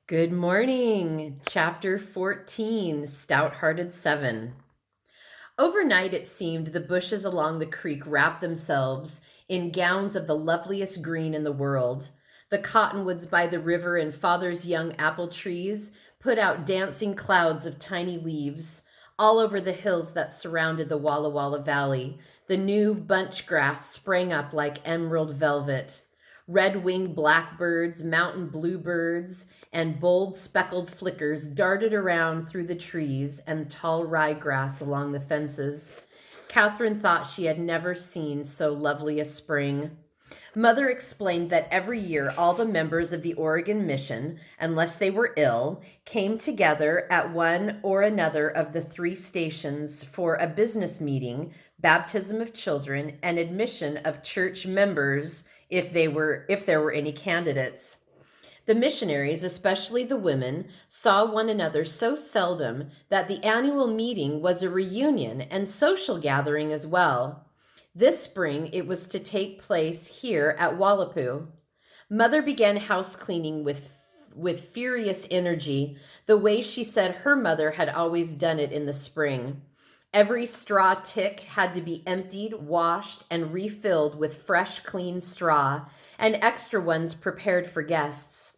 Good morning. Chapter 14, Stout-Hearted 7. Overnight, it seemed, the bushes along the creek wrapped themselves in gowns of the loveliest green in the world. The cottonwoods by the river and father's young apple trees put out dancing clouds of tiny leaves. All over the hills that surrounded the Walla Walla Valley, the new bunch grass sprang up like emerald velvet. Red-winged blackbirds, mountain bluebirds, and bold speckled flickers darted around through the trees and tall ryegrass along the fences. Catherine thought she had never seen so lovely a spring. Mother explained that every year all the members of the Oregon Mission, unless they were ill, came together at one or another of the three stations for a business meeting, baptism of children, and admission of church members if there were any candidates. The missionaries, especially the women, saw one another so seldom that the annual meeting was a reunion and social gathering as well. This spring, it was to take place here at Wallapoo. Mother began house cleaning with furious energy, the way she said her mother had always done it in the spring. Every straw tick had to be emptied, washed, and refilled with fresh, clean straw, and extra ones prepared for guests.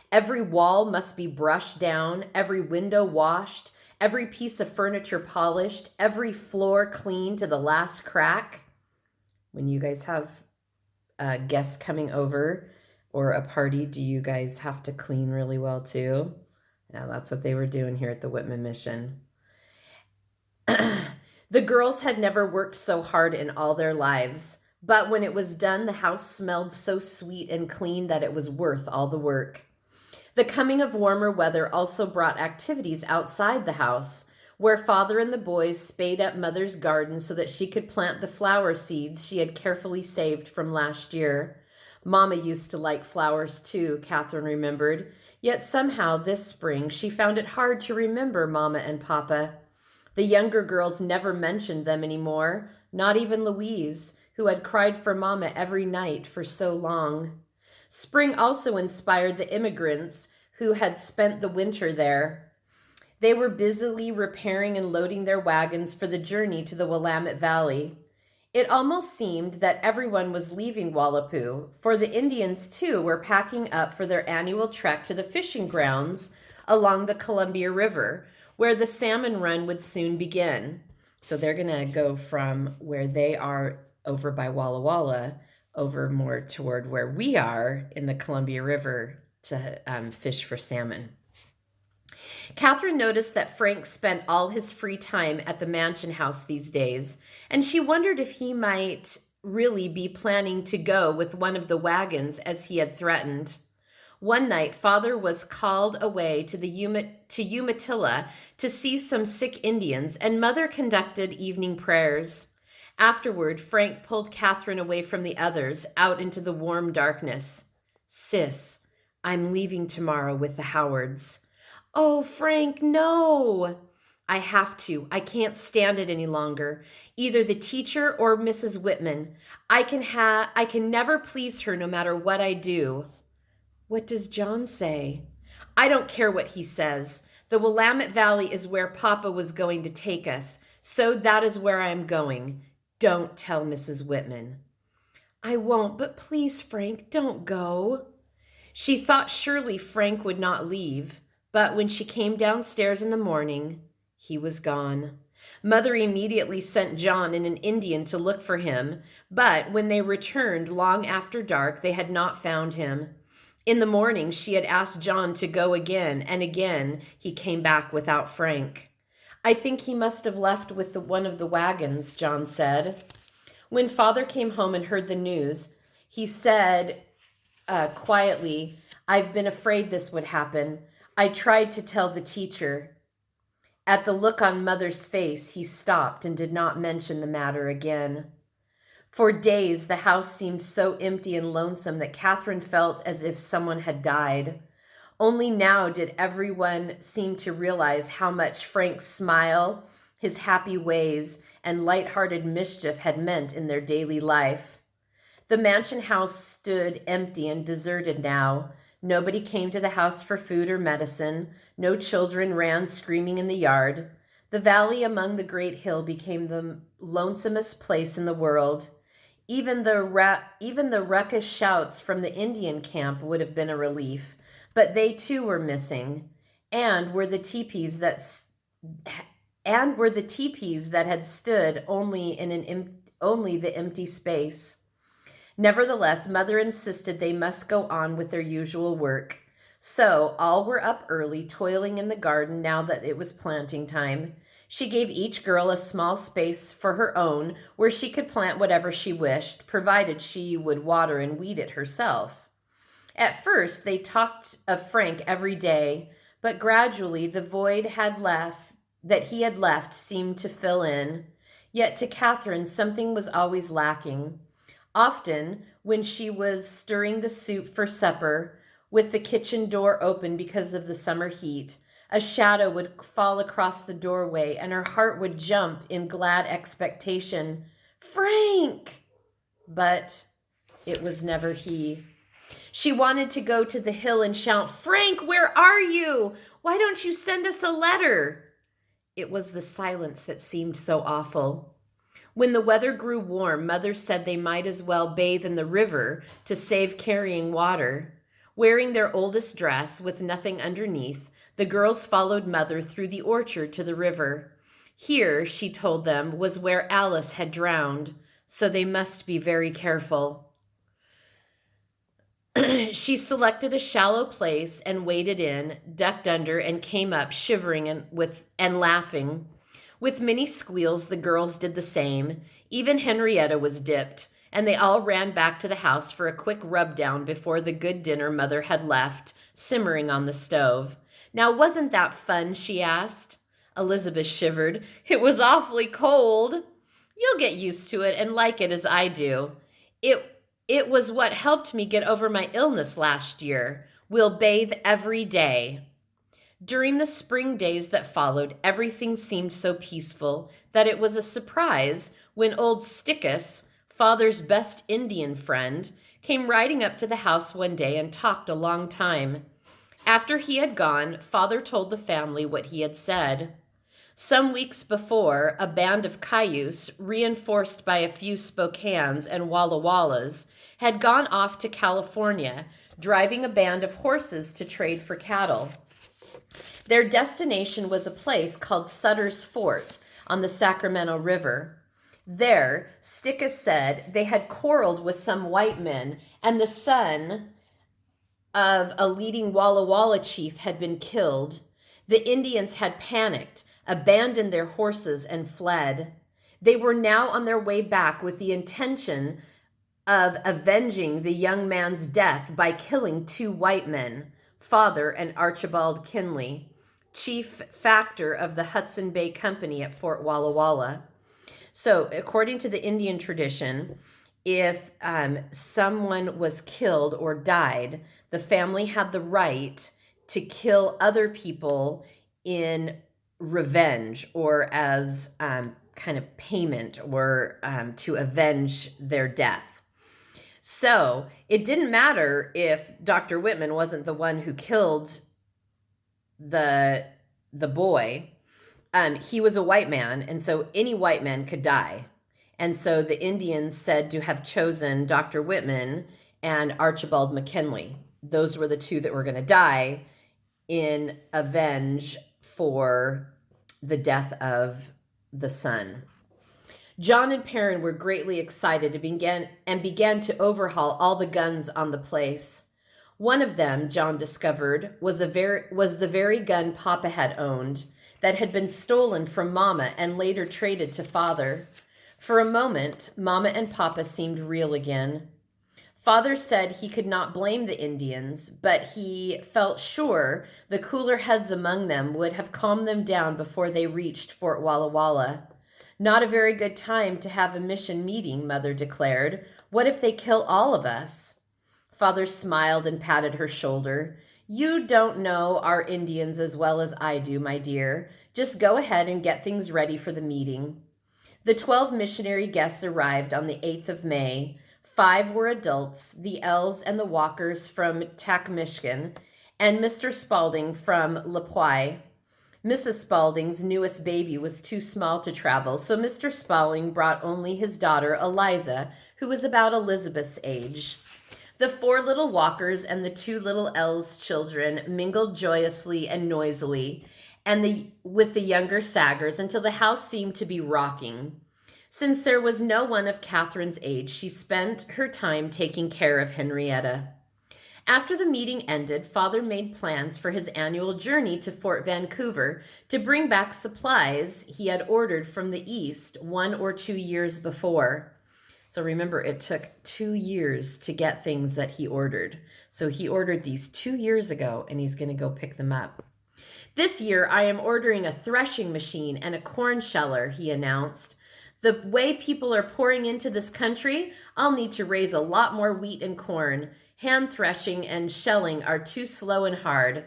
Every wall must be brushed down, every window washed, every piece of furniture polished, every floor cleaned to the last crack. When you guys have guests coming over or a party, do you guys have to clean really well too? Yeah, that's what they were doing here at the Whitman Mission. The girls had never worked so hard in all their lives, but when it was done, the house smelled so sweet and clean that it was worth all the work. The coming of warmer weather also brought activities outside the house, where father and the boys spade up mother's garden so that she could plant the flower seeds she had carefully saved from last year. Mama used to like flowers too, Catherine remembered, yet somehow this spring she found it hard to remember Mama and Papa. The younger girls never mentioned them anymore, not even Louise, who had cried for Mama every night for so long. Spring also inspired the immigrants who had spent the winter there. They were busily repairing and loading their wagons for the journey to the Willamette Valley. It almost seemed that everyone was leaving Wallapoo, for the Indians too were packing up for their annual trek to the fishing grounds along the Columbia River, where the salmon run would soon begin. So they're going to go from where they are over by Walla Walla over more toward where we are in the Columbia River to fish for salmon. Catherine noticed that Frank spent all his free time at the mansion house these days, and she wondered if he might really be planning to go with one of the wagons as he had threatened. One night, father was called away to Umatilla to see some sick Indians, and mother conducted evening prayers. Afterward, Frank pulled Catherine away from the others, out into the warm darkness. "Sis, I'm leaving tomorrow with the Howards." "Oh, Frank, no." "I have to. I can't stand it any longer. Either the teacher or Mrs. Whitman. I can never please her no matter what I do." "What does John say?" "I don't care what he says. The Willamette Valley is where Papa was going to take us, so that is where I am going. Don't tell Mrs. Whitman." "I won't, but please, Frank, don't go." She thought surely Frank would not leave, but when she came downstairs in the morning, he was gone. Mother immediately sent John and an Indian to look for him, but when they returned long after dark, they had not found him. In the morning, she had asked John to go again, and again he came back without Frank. "I think he must have left with one of the wagons," John said. When father came home and heard the news, he said quietly, "I've been afraid this would happen. I tried to tell the teacher." At the look on mother's face, he stopped and did not mention the matter again. For days, the house seemed so empty and lonesome that Catherine felt as if someone had died. Only now did everyone seem to realize how much Frank's smile, his happy ways, and light-hearted mischief had meant in their daily life. The mansion house stood empty and deserted now, Nobody came to the house for food or medicine. No children ran screaming in the yard. The valley among the great hill became the lonesomest place in the world. Even the ruckus shouts from the Indian camp would have been a relief, but they too were missing, and were the teepees that had stood only the empty space. Nevertheless, Mother insisted they must go on with their usual work. So all were up early, toiling in the garden now that it was planting time. She gave each girl a small space for her own where she could plant whatever she wished, provided she would water and weed it herself. At first, they talked of Frank every day, but gradually the void that he had left seemed to fill in. Yet to Catherine, something was always lacking. Often, when she was stirring the soup for supper, with the kitchen door open because of the summer heat, a shadow would fall across the doorway and her heart would jump in glad expectation. Frank! But it was never he. She wanted to go to the hill and shout, "Frank, where are you? Why don't you send us a letter?" It was the silence that seemed so awful. When the weather grew warm, Mother said they might as well bathe in the river to save carrying water. Wearing their oldest dress with nothing underneath, the girls followed Mother through the orchard to the river. Here, she told them, was where Alice had drowned, so they must be very careful. She selected a shallow place and waded in, ducked under, and came up shivering and laughing. With many squeals, the girls did the same. Even Henrietta was dipped, and they all ran back to the house for a quick rub-down before the good dinner Mother had left, simmering on the stove. "Now, wasn't that fun?" she asked. Elizabeth shivered. "It was awfully cold." "You'll get used to it and like it as I do. It was what helped me get over my illness last year. We'll bathe every day." During the spring days that followed, everything seemed so peaceful that it was a surprise when old Stickus, Father's best Indian friend, came riding up to the house one day and talked a long time. After he had gone, Father told the family what he had said. Some weeks before, a band of Cayuse, reinforced by a few Spokanes and Walla Wallas, had gone off to California, driving a band of horses to trade for cattle. Their destination was a place called Sutter's Fort on the Sacramento River. There, Stickus said, they had quarreled with some white men, and the son of a leading Walla Walla chief had been killed. The Indians had panicked, abandoned their horses, and fled. They were now on their way back with the intention of avenging the young man's death by killing two white men, Father and Archibald Kinley, chief factor of the Hudson Bay Company at Fort Walla Walla. So, according to the Indian tradition, if someone was killed or died, the family had the right to kill other people in revenge or as kind of payment or to avenge their death. So it didn't matter if Dr. Whitman wasn't the one who killed the boy. He was a white man, and so any white man could die. And so the Indians said to have chosen Dr. Whitman and Archibald McKinley. Those were the two that were going to die in avenge for the death of the son. John and Perrin were greatly excited and began to overhaul all the guns on the place. One of them, John discovered, was the very gun Papa had owned, that had been stolen from Mama and later traded to Father. For a moment, Mama and Papa seemed real again. Father said he could not blame the Indians, but he felt sure the cooler heads among them would have calmed them down before they reached Fort Walla Walla. "Not a very good time to have a mission meeting," Mother declared. "What if they kill all of us?" Father smiled and patted her shoulder. "You don't know our Indians as well as I do, my dear. Just go ahead and get things ready for the meeting." The 12 missionary guests arrived on the 8th of May. 5 were adults, the L's and the Walkers from Tack, Michigan, and Mr. Spalding from Lapwai. Mrs. Spalding's newest baby was too small to travel, so Mr. Spalding brought only his daughter, Eliza, who was about Elizabeth's age. The 4 little Walkers and the 2 little L's children mingled joyously and noisily with the younger Saggers until the house seemed to be rocking. Since there was no one of Catherine's age, she spent her time taking care of Henrietta. After the meeting ended, Father made plans for his annual journey to Fort Vancouver to bring back supplies he had ordered from the East 1 or 2 years before. So remember, it took 2 years to get things that he ordered. So he ordered these 2 years ago, and he's going to go pick them up. This year, I am ordering a threshing machine and a corn sheller, he announced. The way people are pouring into this country, I'll need to raise a lot more wheat and corn. Hand threshing and shelling are too slow and hard.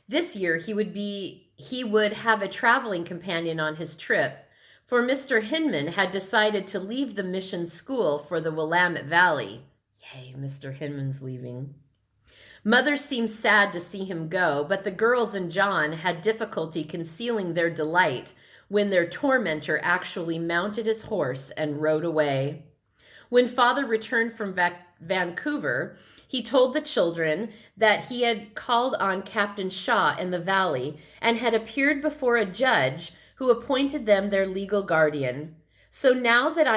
This year, he would have a traveling companion on his trip, for Mr. Hinman had decided to leave the mission school for the Willamette Valley. Yay, Mr. Hinman's leaving. Mother seemed sad to see him go, but the girls and John had difficulty concealing their delight when their tormentor actually mounted his horse and rode away. When Father returned from Vancouver, he told the children that he had called on Captain Shaw in the valley and had appeared before a judge who appointed them their legal guardian. So now that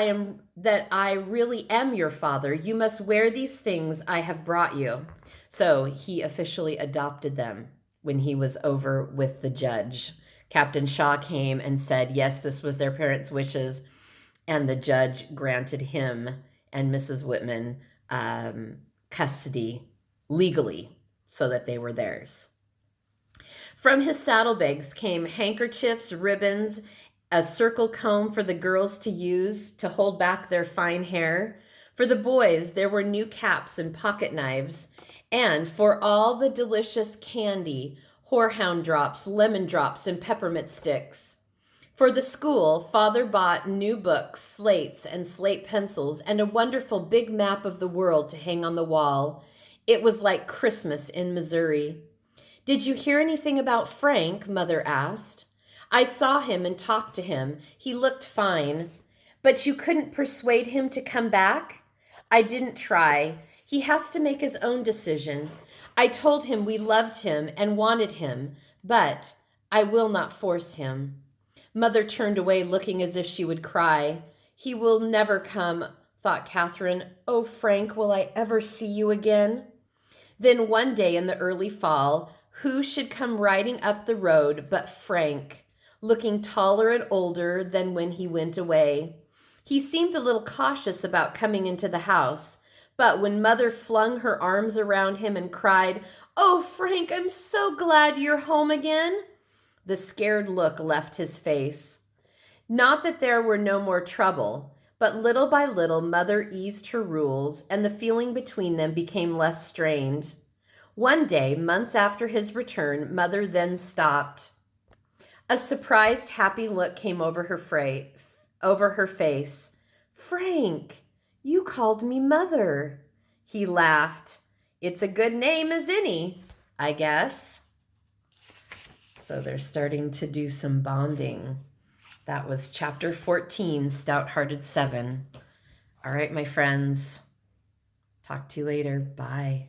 I really am your father, you must wear these things I have brought you. So he officially adopted them when he was over with the judge. Captain Shaw came and said, yes, this was their parents' wishes, and the judge granted him and Mrs. Whitman custody legally so that they were theirs. From his saddlebags came handkerchiefs, ribbons, a circle comb for the girls to use to hold back their fine hair. For the boys, there were new caps and pocket knives, and for all the delicious candy, horehound drops, lemon drops, and peppermint sticks. For the school, Father bought new books, slates, and slate pencils, and a wonderful big map of the world to hang on the wall. It was like Christmas in Missouri. Did you hear anything about Frank? Mother asked. I saw him and talked to him. He looked fine. But you couldn't persuade him to come back? I didn't try. He has to make his own decision. I told him we loved him and wanted him, but I will not force him. Mother turned away, looking as if she would cry. He will never come, thought Catherine. Oh, Frank, will I ever see you again? Then one day in the early fall, who should come riding up the road but Frank, looking taller and older than when he went away. He seemed a little cautious about coming into the house, but when Mother flung her arms around him and cried, "Oh, Frank, I'm so glad you're home again," the scared look left his face. Not that there were no more trouble, but little by little Mother eased her rules, and the feeling between them became less strained. One day, months after his return, Mother then stopped. A surprised, happy look came over her face. "Frank, you called me Mother." He laughed. "It's a good name as any, I guess." So they're starting to do some bonding. That was chapter 14, Stout-Hearted 7. All right, my friends. Talk to you later. Bye.